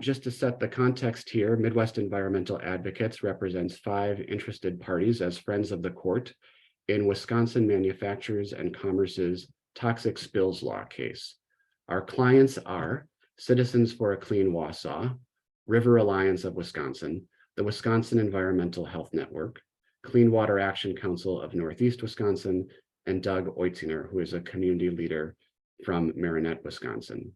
Just to set the context here, Midwest Environmental Advocates represents 5 interested parties as friends of the court in Wisconsin Manufacturers and Commerce's toxic spills law case. Our clients are Citizens for a Clean Wausau, River Alliance of Wisconsin, the Wisconsin Environmental Health Network, Clean Water Action Council of Northeast Wisconsin, and Doug Oitzinger, who is a community leader from Marinette, Wisconsin.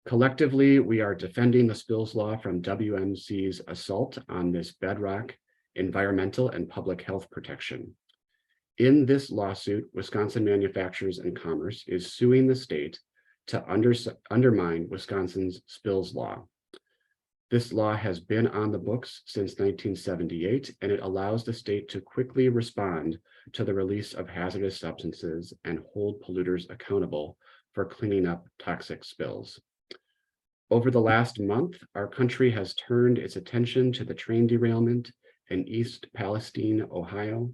Collectively, we are defending the spills law from WMC's assault on this bedrock environmental and public health protection. In this lawsuit, Wisconsin Manufacturers and Commerce is suing the state to undermine Wisconsin's spills law. This law has been on the books since 1978, and it allows the state to quickly respond to the release of hazardous substances and hold polluters accountable for cleaning up toxic spills. Over the last month, our country has turned its attention to the train derailment in East Palestine, Ohio.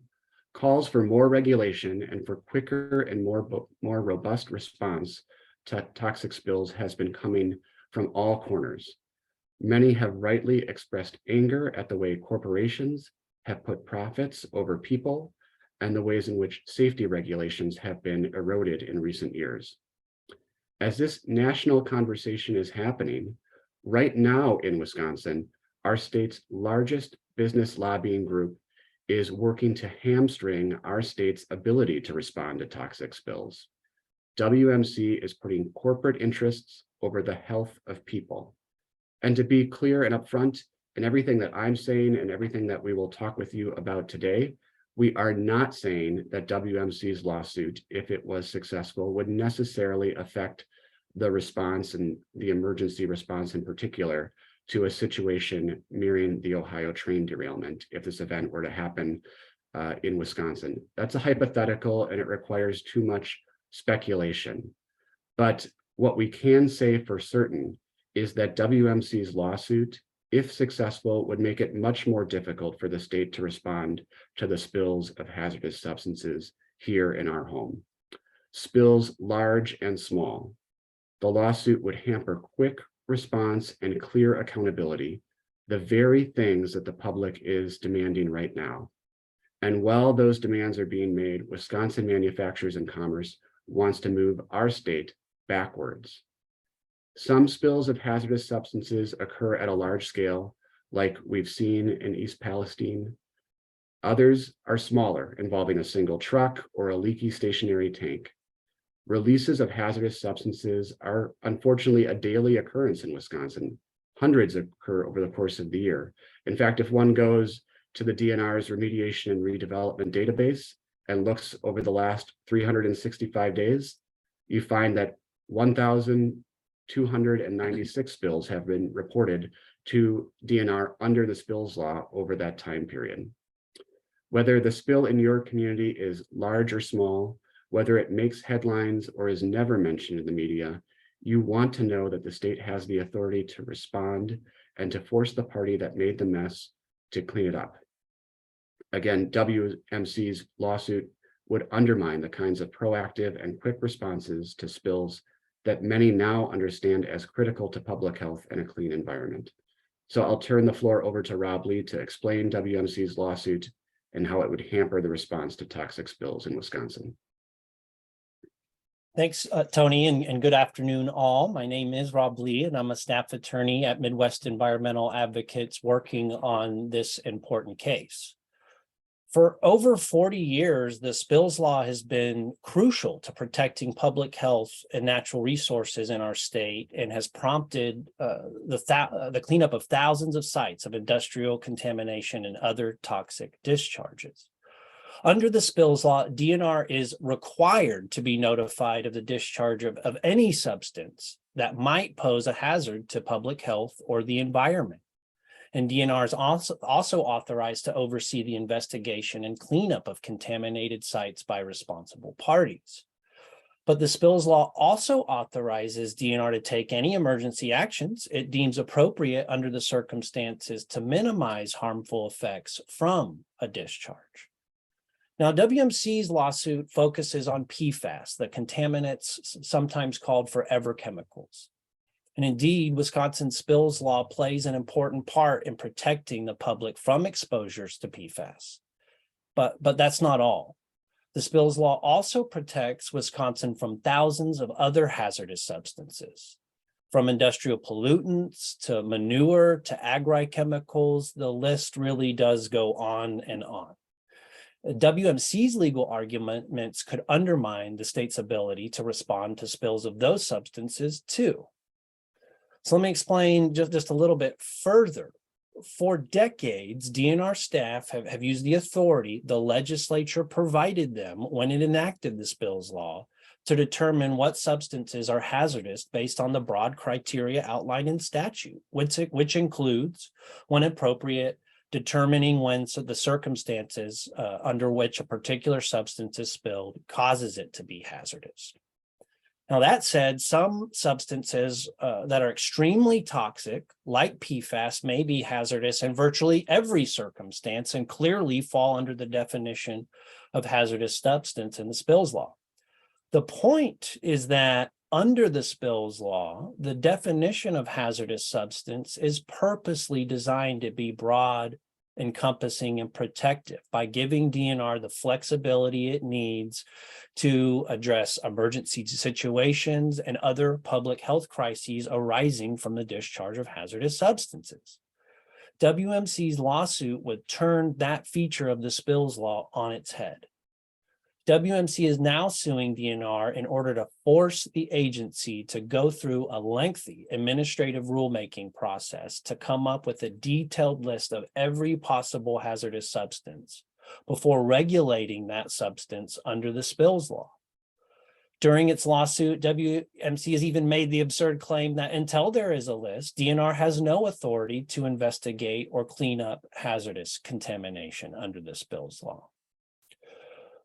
Calls for more regulation and for quicker and more robust response to toxic spills has been coming from all corners. Many have rightly expressed anger at the way corporations have put profits over people and the ways in which safety regulations have been eroded in recent years. As this national conversation is happening, right now in Wisconsin, our state's largest business lobbying group is working to hamstring our state's ability to respond to toxic spills. WMC is putting corporate interests over the health of people. And to be clear and upfront in everything that I'm saying and everything that we will talk with you about today, we are not saying that WMC's lawsuit, if it was successful, would necessarily affect the response and the emergency response in particular to a situation mirroring the Ohio train derailment if this event were to happen in Wisconsin. That's a hypothetical and it requires too much speculation. But what we can say for certain is that WMC's lawsuit, if successful, would make it much more difficult for the state to respond to the spills of hazardous substances here in our home. Spills large and small. The lawsuit would hamper quick response and clear accountability, the very things that the public is demanding right now. And while those demands are being made, Wisconsin Manufacturers and Commerce wants to move our state backwards. Some spills of hazardous substances occur at a large scale, like we've seen in East Palestine. Others are smaller, involving a single truck or a leaky stationary tank. Releases of hazardous substances are unfortunately a daily occurrence in Wisconsin. Hundreds occur over the course of the year. In fact, if one goes to the DNR's remediation and redevelopment database and looks over the last 365 days, you find that 1,296 spills have been reported to DNR under the spills law over that time period. Whether the spill in your community is large or small, whether it makes headlines or is never mentioned in the media, you want to know that the state has the authority to respond and to force the party that made the mess to clean it up. Again, WMC's lawsuit would undermine the kinds of proactive and quick responses to spills that many now understand as critical to public health and a clean environment. So I'll turn the floor over to Rob Lee to explain WMC's lawsuit and how it would hamper the response to toxic spills in Wisconsin. Thanks, Tony, and good afternoon, all. My name is Rob Lee, and I'm a staff attorney at Midwest Environmental Advocates working on this important case. For over 40 years, the spills law has been crucial to protecting public health and natural resources in our state and has prompted the cleanup of thousands of sites of industrial contamination and other toxic discharges. Under the spills law, DNR is required to be notified of the discharge of any substance that might pose a hazard to public health or the environment. And DNR is also authorized to oversee the investigation and cleanup of contaminated sites by responsible parties. But the spills law also authorizes DNR to take any emergency actions it deems appropriate under the circumstances to minimize harmful effects from a discharge. Now, WMC's lawsuit focuses on PFAS, the contaminants sometimes called forever chemicals. And indeed, Wisconsin's spills law plays an important part in protecting the public from exposures to PFAS. But that's not all. The spills law also protects Wisconsin from thousands of other hazardous substances. From industrial pollutants to manure to agri-chemicals, the list really does go on and on. WMC's legal arguments could undermine the state's ability to respond to spills of those substances too. So let me explain just a little bit further. For decades, DNR staff have used the authority the legislature provided them when it enacted the spills law to determine what substances are hazardous based on the broad criteria outlined in statute, which includes, when appropriate, determining when the circumstances under which a particular substance is spilled causes it to be hazardous. Now, that said, some substances that are extremely toxic, like PFAS, may be hazardous in virtually every circumstance and clearly fall under the definition of hazardous substance in the spills law. The point is that under the spills law, the definition of hazardous substance is purposely designed to be broad, encompassing, and protective by giving DNR the flexibility it needs to address emergency situations and other public health crises arising from the discharge of hazardous substances. WMC's lawsuit would turn that feature of the spills law on its head. WMC is now suing DNR in order to force the agency to go through a lengthy administrative rulemaking process to come up with a detailed list of every possible hazardous substance before regulating that substance under the spills law. During its lawsuit, WMC has even made the absurd claim that until there is a list, DNR has no authority to investigate or clean up hazardous contamination under the spills law.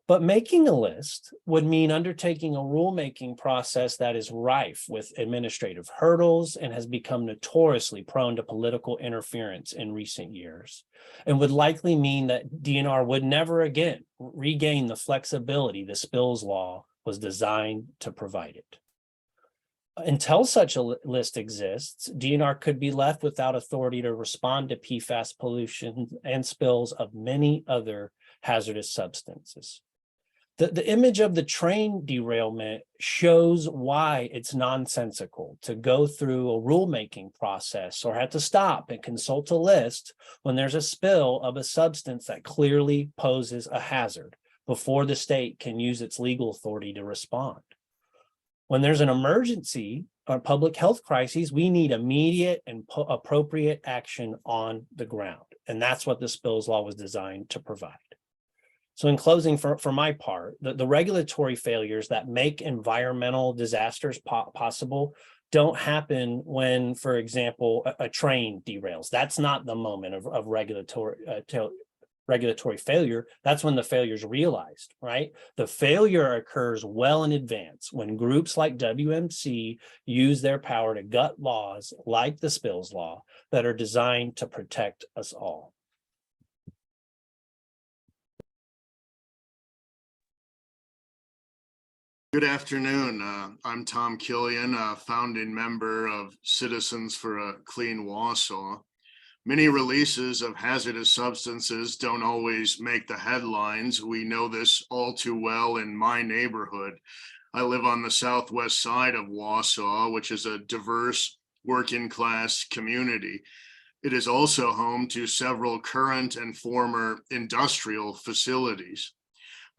But making a list would mean undertaking a rulemaking process that is rife with administrative hurdles and has become notoriously prone to political interference in recent years, and would likely mean that DNR would never again regain the flexibility the spills law was designed to provide it. Until such a list exists, DNR could be left without authority to respond to PFAS pollution and spills of many other hazardous substances. The image of the train derailment shows why it's nonsensical to go through a rulemaking process or have to stop and consult a list when there's a spill of a substance that clearly poses a hazard before the state can use its legal authority to respond. When there's an emergency or public health crises, we need immediate and appropriate action on the ground. And that's what the spills law was designed to provide. So in closing, for my part, the regulatory failures that make environmental disasters possible don't happen when, for example, a train derails. That's not the moment of regulatory failure. That's when the failure is realized, right? The failure occurs well in advance when groups like WMC use their power to gut laws like the spills law that are designed to protect us all. Good afternoon. I'm Tom Killian, a founding member of Citizens for a Clean Wausau. Many releases of hazardous substances don't always make the headlines. We know this all too well in my neighborhood. I live on the southwest side of Wausau, which is a diverse working class community. It is also home to several current and former industrial facilities.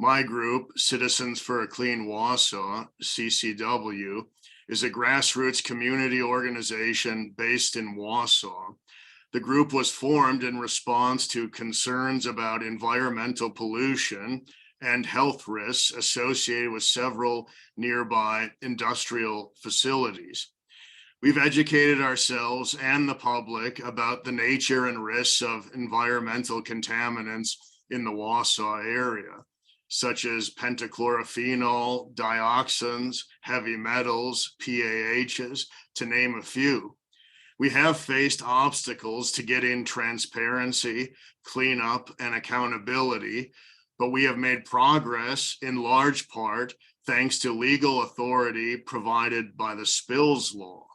My group, Citizens for a Clean Wausau, CCW, is a grassroots community organization based in Wausau. The group was formed in response to concerns about environmental pollution and health risks associated with several nearby industrial facilities. We've educated ourselves and the public about the nature and risks of environmental contaminants in the Wausau area, such as pentachlorophenol, dioxins, heavy metals, PAHs, to name a few. We have faced obstacles to getting transparency, cleanup, and accountability, but we have made progress in large part thanks to legal authority provided by the spills law.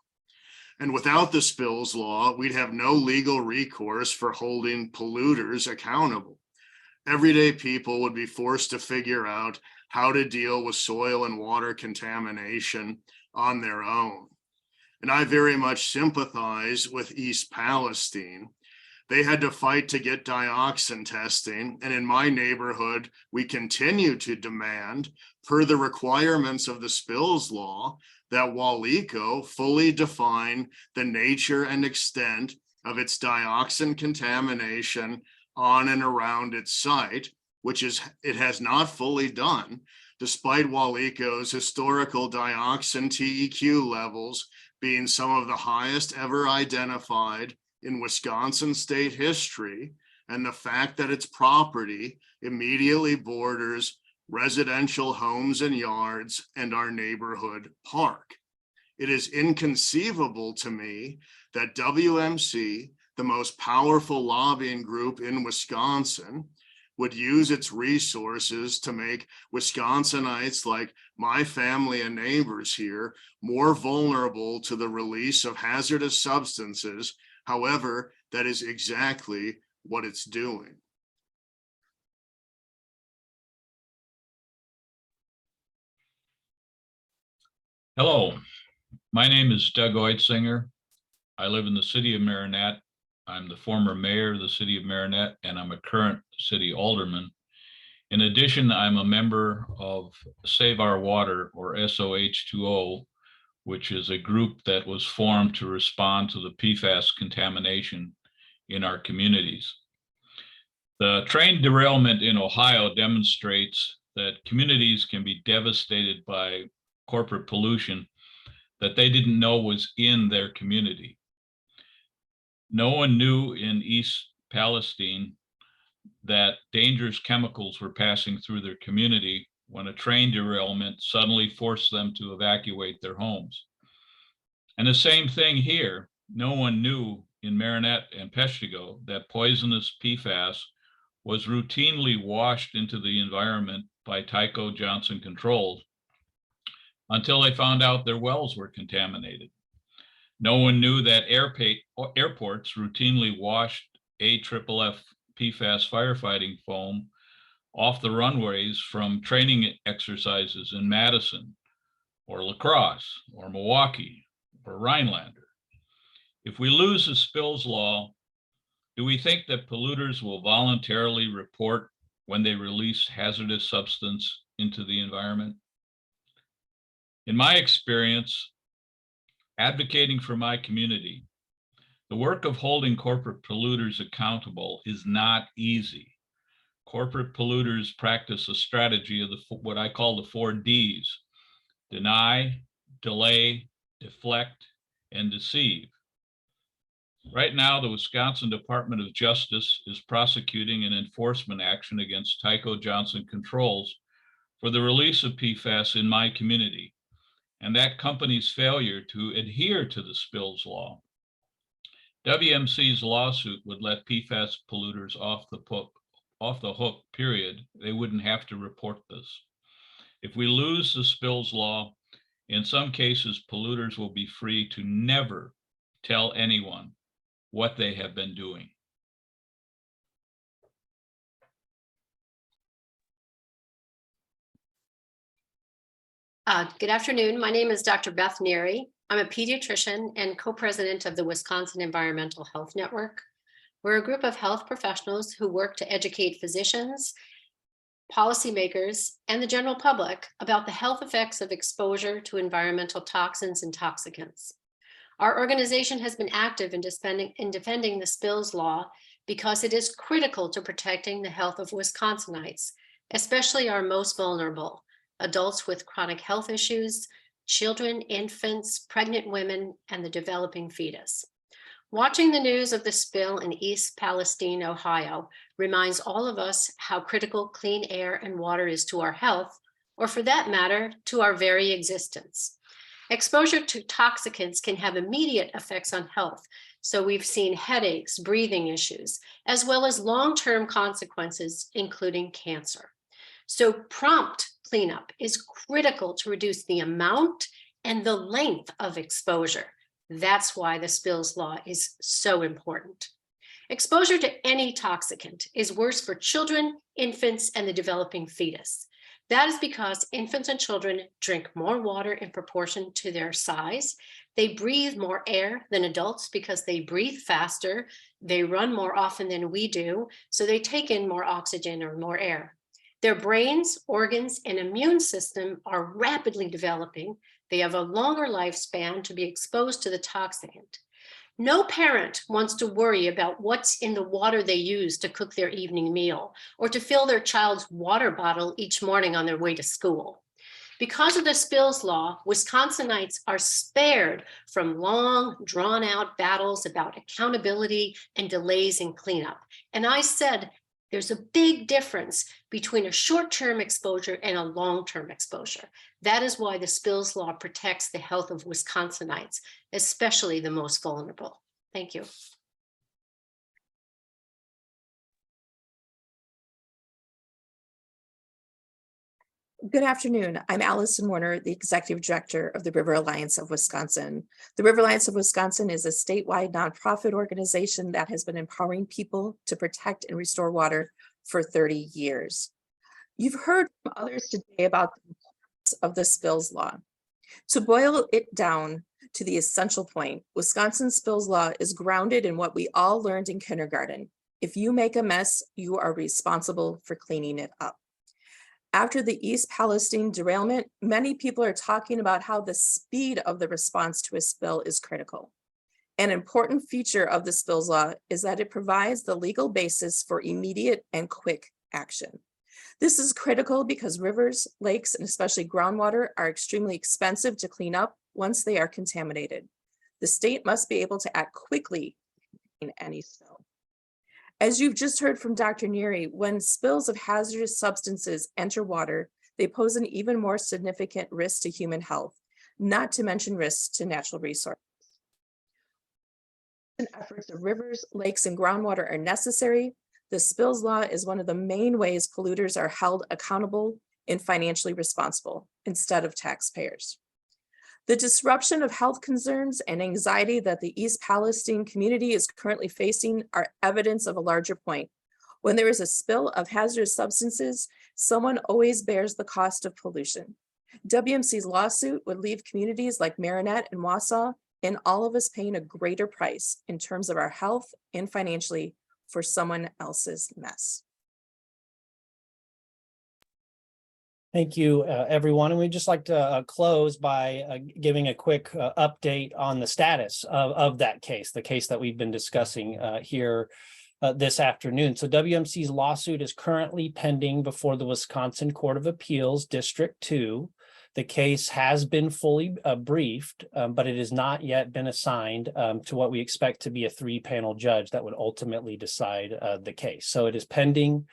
And without the spills law, we'd have no legal recourse for holding polluters accountable. Everyday people would be forced to figure out how to deal with soil and water contamination on their own. And I very much sympathize with East Palestine. They had to fight to get dioxin testing. And in my neighborhood, we continue to demand, per the requirements of the spills law, that Waleco fully define the nature and extent of its dioxin contamination on and around its site, which it has not fully done, despite Waleco's historical dioxin TEQ levels being some of the highest ever identified in Wisconsin state history, and the fact that its property immediately borders residential homes and yards and our neighborhood park. It is inconceivable to me that WMC, the most powerful lobbying group in Wisconsin, would use its resources to make Wisconsinites like my family and neighbors here more vulnerable to the release of hazardous substances. However, that is exactly what it's doing. Hello, my name is Doug Oitzinger. I live in the city of Marinette. I'm the former mayor of the city of Marinette, and I'm a current city alderman. In addition, I'm a member of Save Our Water, or SOH2O, which is a group that was formed to respond to the PFAS contamination in our communities. The train derailment in Ohio demonstrates that communities can be devastated by corporate pollution that they didn't know was in their community. No one knew in East Palestine that dangerous chemicals were passing through their community when a train derailment suddenly forced them to evacuate their homes. And the same thing here, no one knew in Marinette and Peshtigo that poisonous PFAS was routinely washed into the environment by Tyco Johnson Controls until they found out their wells were contaminated. No one knew that airports routinely washed AFFF PFAS firefighting foam off the runways from training exercises in Madison or La Crosse or Milwaukee or Rhinelander. If we lose the spills law, do we think that polluters will voluntarily report when they release hazardous substance into the environment? In my experience, advocating for my community, the work of holding corporate polluters accountable is not easy. Corporate polluters practice a strategy of what I call the 4 Ds: deny, delay, deflect, and deceive. Right now, the Wisconsin Department of Justice is prosecuting an enforcement action against Tyco Johnson Controls for the release of PFAS in my community, and that company's failure to adhere to the spills law. WMC's lawsuit would let PFAS polluters off the hook, period. They wouldn't have to report this. If we lose the spills law, in some cases, polluters will be free to never tell anyone what they have been doing. Good afternoon. My name is Dr. Beth Neary. I'm a pediatrician and co-president of the Wisconsin Environmental Health Network. We're a group of health professionals who work to educate physicians, policymakers, and the general public about the health effects of exposure to environmental toxins and toxicants. Our organization has been active in defending the spills law because it is critical to protecting the health of Wisconsinites, especially our most vulnerable, adults with chronic health issues, children, infants, pregnant women, and the developing fetus. Watching the news of the spill in East Palestine, Ohio, reminds all of us how critical clean air and water is to our health, or for that matter, to our very existence. Exposure to toxicants can have immediate effects on health, so we've seen headaches, breathing issues, as well as long-term consequences, including cancer. So prompt cleanup is critical to reduce the amount and the length of exposure, That's why the spills law is so important. Exposure to any toxicant is worse for children, infants, and the developing fetus. That is because infants and children drink more water in proportion to their size. They breathe more air than adults because they breathe faster. They run more often than we do, so they take in more oxygen or more air. Their brains, organs, and immune system are rapidly developing. They have a longer lifespan to be exposed to the toxicant. No parent wants to worry about what's in the water they use to cook their evening meal or to fill their child's water bottle each morning on their way to school. Because of the spills law, Wisconsinites are spared from long, drawn-out battles about accountability and delays in cleanup. And I said, there's a big difference between a short-term exposure and a long-term exposure. That is why the spills law protects the health of Wisconsinites, especially the most vulnerable. Thank you. Good afternoon. I'm Allison Warner, the Executive Director of the River Alliance of Wisconsin. The River Alliance of Wisconsin is a statewide nonprofit organization that has been empowering people to protect and restore water for 30 years. You've heard from others today about the importance of the spills law. To boil it down to the essential point, Wisconsin spills law is grounded in what we all learned in kindergarten. If you make a mess, you are responsible for cleaning it up. After the East Palestine derailment, many people are talking about how the speed of the response to a spill is critical. An important feature of the spills law is that it provides the legal basis for immediate and quick action. This is critical because rivers, lakes, and especially groundwater are extremely expensive to clean up once they are contaminated. The state must be able to act quickly in any spill. As you've just heard from Dr. Neary, when spills of hazardous substances enter water, they pose an even more significant risk to human health, not to mention risks to natural resources. Efforts of rivers, lakes, and groundwater are necessary. The spills law is one of the main ways polluters are held accountable and financially responsible instead of taxpayers. The disruption of health concerns and anxiety that the East Palestine community is currently facing are evidence of a larger point. When there is a spill of hazardous substances, someone always bears the cost of pollution. WMC's lawsuit would leave communities like Marinette and Wausau and all of us paying a greater price in terms of our health and financially for someone else's mess. Thank you, everyone. And we'd just like to close by giving a quick update on the status of that case, the case that we've been discussing here this afternoon. So WMC's lawsuit is currently pending before the Wisconsin Court of Appeals, District 2. The case has been fully briefed, but it has not yet been assigned to what we expect to be a 3-panel judge that would ultimately decide the case. So it is pending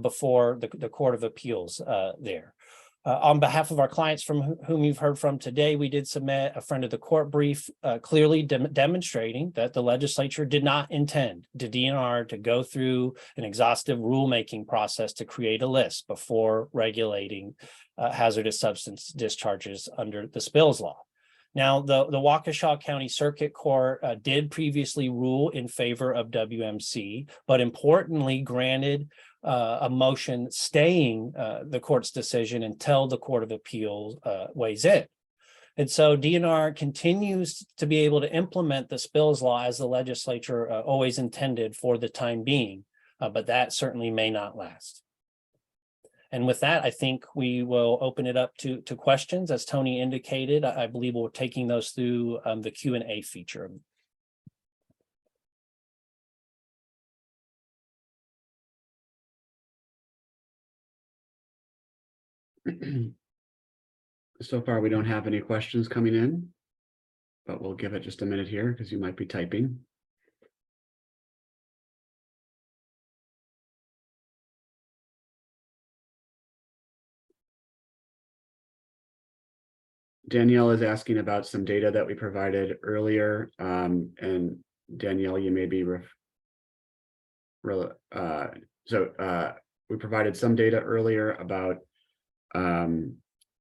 before the Court of Appeals there. On behalf of our clients from whom you've heard from today, we did submit a friend of the court brief clearly demonstrating that the legislature did not intend the DNR to go through an exhaustive rulemaking process to create a list before regulating hazardous substance discharges under the spills law. Now, the Waukesha County Circuit Court did previously rule in favor of WMC, but importantly granted a motion staying the court's decision until the Court of Appeals weighs in. And so DNR continues to be able to implement the spills law as the legislature always intended for the time being, but that certainly may not last. And with that, I think we will open it up to questions. As Tony indicated, I believe we're taking those through the Q&A feature. So far, we don't have any questions coming in, but we'll give it just a minute here because you might be typing. Danielle is asking about some data that we provided earlier, and Danielle, you may be we provided some data earlier about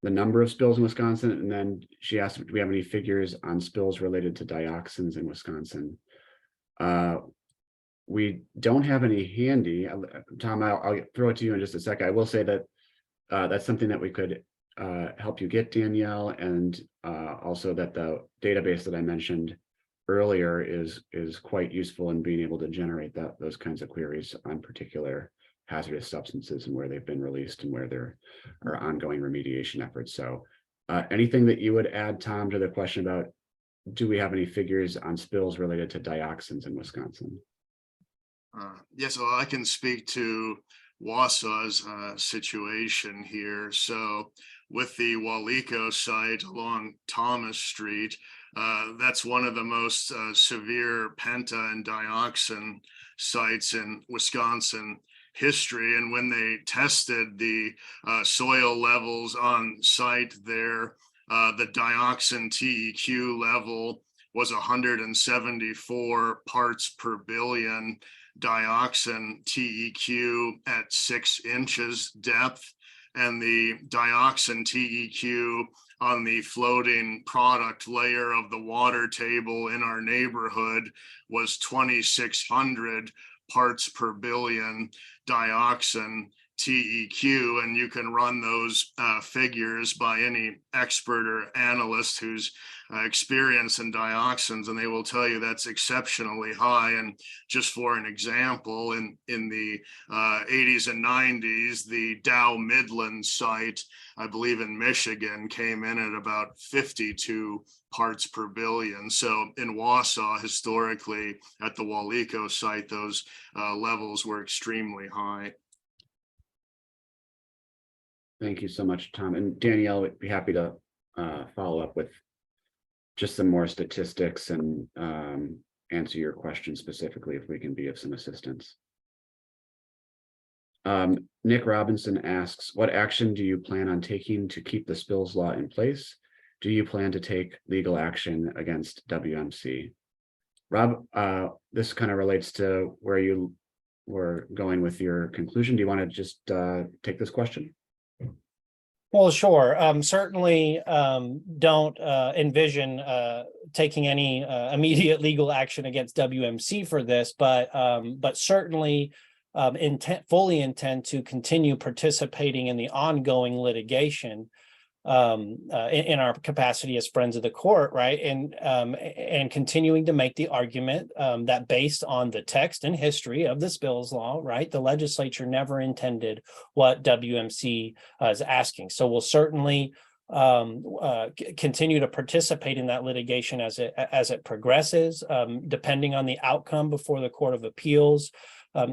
the number of spills in Wisconsin, and then she asked, do we have any figures on spills related to dioxins in Wisconsin? We don't have any handy. Tom, I'll throw it to you in just a second. I will say that that's something that we could help you get, Danielle, and also that the database that I mentioned earlier is quite useful in being able to generate those kinds of queries on particular hazardous substances and where they've been released and where there are ongoing remediation efforts. So anything that you would add, Tom, to the question about, do we have any figures on spills related to dioxins in Wisconsin? Yes, well, I can speak to Wausau's situation here. So with the Waleco site along Thomas Street, that's one of the most severe penta and dioxin sites in Wisconsin history. And when they tested the soil levels on site there, the dioxin TEQ level was 174 parts per billion dioxin TEQ at 6 inches depth, and the dioxin TEQ on the floating product layer of the water table in our neighborhood was 2,600 parts per billion dioxin TEQ, and you can run those figures by any expert or analyst who's experienced in dioxins, and they will tell you that's exceptionally high. And just for an example, in the 80s and 90s, the Dow Midland site, I believe in Michigan, came in at about 52 parts per billion. So in Wausau, historically, at the Waleco site, those levels were extremely high. Thank you so much, Tom. And Danielle would be happy to follow up with just some more statistics and answer your question specifically if we can be of some assistance. Nick Robinson asks, what action do you plan on taking to keep the spills law in place? Do you plan to take legal action against WMC? Rob, this kind of relates to where you were going with your conclusion. Do you want to just take this question? Well, sure. Certainly don't envision taking any immediate legal action against WMC for this, but certainly fully intend to continue participating in the ongoing litigation in our capacity as friends of the court, right? And continuing to make the argument that based on the text and history of the spills law, right, the legislature never intended what WMC is asking. So we'll certainly continue to participate in that litigation as it progresses, depending on the outcome before the Court of Appeals.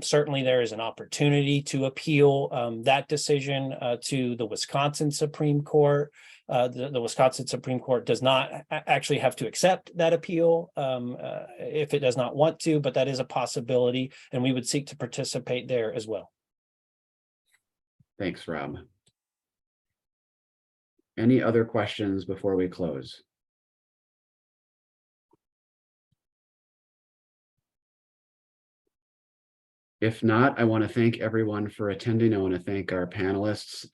Certainly there is an opportunity to appeal that decision to the Wisconsin Supreme Court. The Wisconsin Supreme Court does not actually have to accept that appeal if it does not want to, but that is a possibility, and we would seek to participate there as well. Thanks, Rob. Any other questions before we close? If not, I want to thank everyone for attending. I want to thank our panelists.